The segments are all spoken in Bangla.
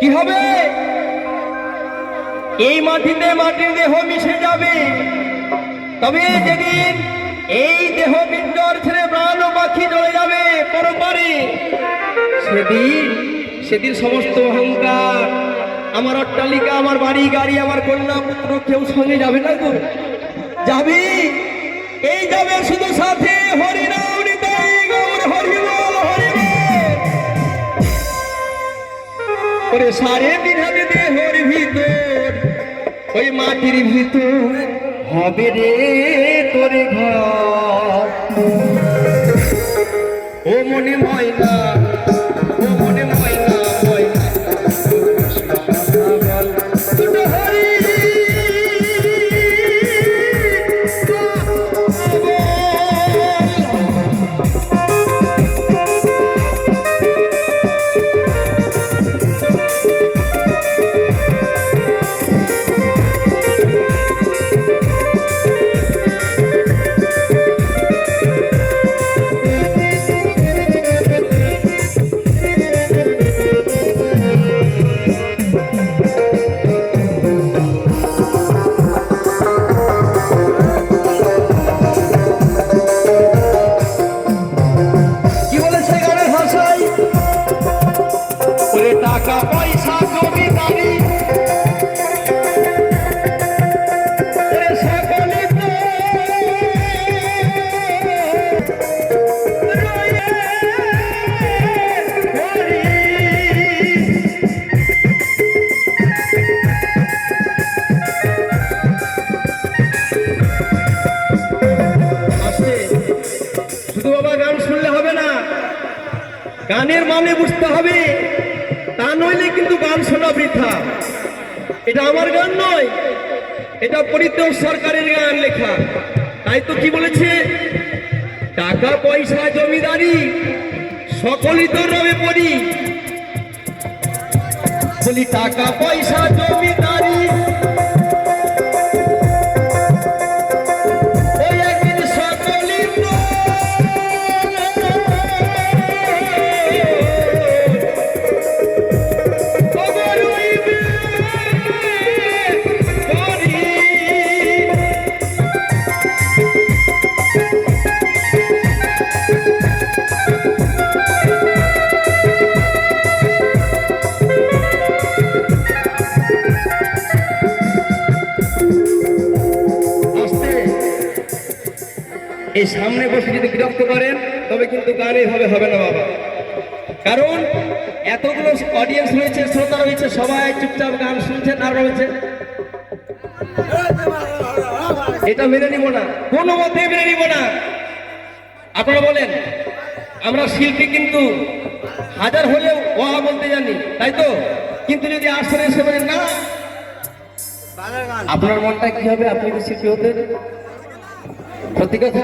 কি হবে? এই মাটিতে মাটির দেহ মিশে যাবে। তবে যেদিন এই দেহ পিণ্ডর ছেড়ে প্রাণ ও পাখি চলে যাবে পরপারে, সেদিন সমস্ত অহংকার, আমার অট্টালিকা, আমার বাড়ি গাড়ি, আমার কন্যা পুত্র কেউ সঙ্গে যাবে না গো। যাবে, এই যাবে শুধু সাথে হরিনাম নিতাই গৌর হরিবল হরিবল। ওরে সাড়ে 3 হাতে দেহর ভিতর, ওই মাটির ভিতর হবে রে তোর ঘর। ও মনে ময়না, ও মনে ময়না, ময়না টাকা পয়সা জমিদারি সকলে তো শুধু বাবা গান শুনলে হবে না, গানের মানে বুঝতে হবে। তা নইলে কিন্তু গান শোনা বৃথা। এটা আমার গান নয়, এটা পরিতোষ সরকারের গান লেখা। তাই তো কি বলেছে, টাকা পয়সা জমিদারি সকলই তোর রবে পরি। বলি টাকা পয়সা জমিদারি এই সামনে বসে যদি বিরক্ত করেন তবে কিন্তু গান এইভাবে হবে না বাবা। কারণ এতগুলো অডিয়েন্স রয়েছে, শ্রোতা রয়েছে, সবাই চুপচাপ গান শুনছেন আর রয়েছে, এটা মেনে নিব না, কোনো মতে মেনে নিব না। আপনারা বলেন আমরা শিল্পী কিন্তু হাজার হলেও ওয়া বলতে জানি, তাই তো? কিন্তু যদি আসলে এসে বলেন না, আপনার মনটা কি হবে? আপনি কি শিল্পী হতেন? সত্যি কথা,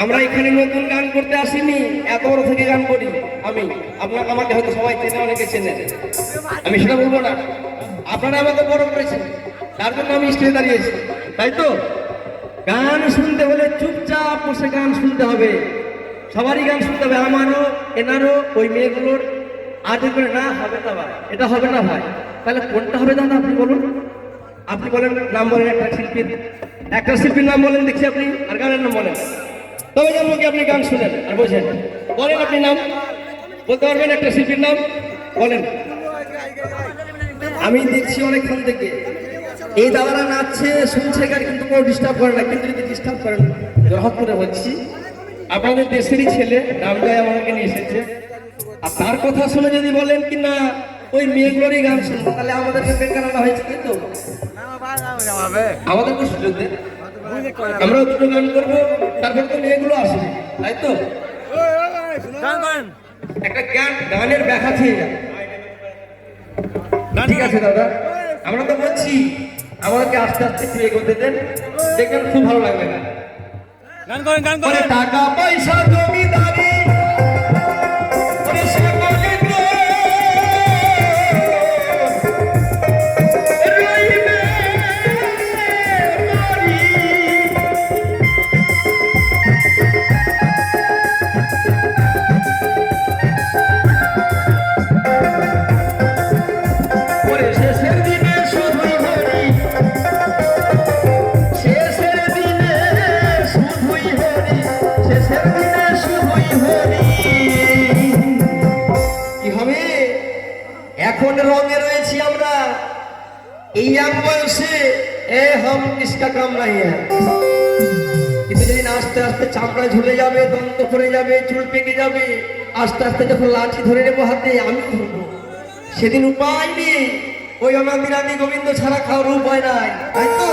আমরা এখানে নতুন গান করতে আসিনি, এত বড় থেকে গান করি আমি। আমাকে হয়তো সবাই চেনে, অনেকে চেনে, আমি সেটা বলবো না। আপনারা আমাকে বড় করেছেন, তার জন্য আমি স্টেজে দাঁড়িয়েছি, তাই তো? গান শুনতে হলে চুপচাপ বসে গান শুনতে হবে, সবারই গান শুনতে হবে, আমারও, এনারও, ওই মেয়েগুলোর। আর দেখবেন না হবে না ভাই, এটা হবে না ভাই, তাহলে কোনটা হবে দাদা আপনি বলুন? আপনি বলেন, নাম বলেন একটা শিল্পীর নাম বলেন দেখছি আপনি, আর গানের নাম বলেন, তবে জানবো কি আপনি গান শুনেন আর বোঝেন। বলেন আপনি নাম বলতে পারবেন, একটা শিল্পীর নাম বলেন। আমি দেখছি অনেকক্ষণ থেকে এই দাদারা নাচছে, শুনছে গান, কিন্তু কোনো ডিস্টার্ব করে না। কিন্তু যদি ডিস্টার্ব করেন, জড়হাত করে বলছি, আপনাদের দেশেরই ছেলে রামজয় আমাকে নিয়ে এসেছে, আর তার কথা শুনে যদি বলেন কি না ওই মেয়েগুলোরই গান শুনবো, তাহলে আমাদেরকে বেকার আনা হয়েছে, কিন্তু আমাদেরকে সুযোগ দেন, আমরা দুটো গান করবো, তারপর তো মেয়েগুলো আসবে, তাই তো? একটা গানের ব্যাখ্যা খেয়ে যাবে। ঠিক আছে দাদা, আমরা তো বলছি আমাদেরকে আস্তে আস্তে একটু এগোতে দেন, দেখবেন খুব ভালো লাগবে। গান করেন। টাকা পয়সা জমিদারি এখন রঙে রয়েছি আমরা এই এক বয়সে এ হাম কিসকা কাম নাই হ্যাঁ। কিন্তু যেদিন আস্তে আস্তে চামড়া ঝুলে যাবে, দন্ত পড়ে যাবে, চুল পেকে যাবে, আস্তে আস্তে যখন লাঠি ধরে নেবো হাতে আমি ধরবো, সেদিন উপায় নেই। ওই অনাদিরাদি গোবিন্দ ছাড়া খাওয়ার উপায় নাই, তাই তো?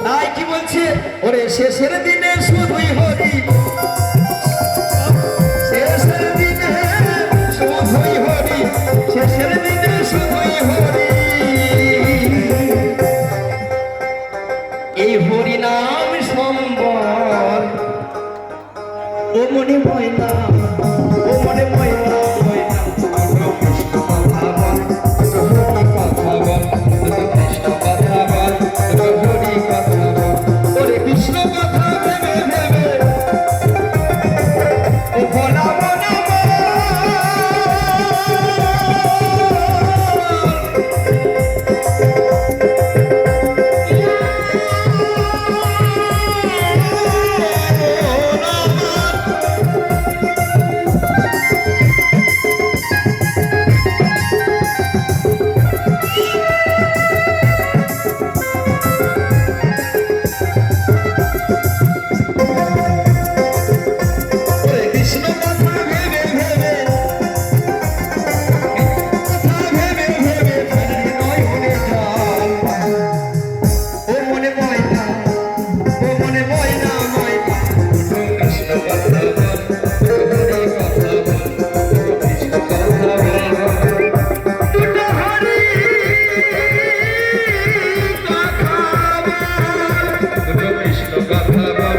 তাই কি বলছে, ওরে শেষের দিনে শুধুই হরি, শেষের দিনে শুধুই হরি, শেষের দিনে শুধুই হরি, এই হরি নাম সম্বল, ও মনে ময়না, ও মনে ময়না, ময়না কৃষ্ণ কথা বল, হরি কথা বল, কৃষ্ণ কথা বল, হরি কথা বল, ওরে কৃষ্ণ কথা ভেবে ভেবে ও ভোলা মনে কথা বল,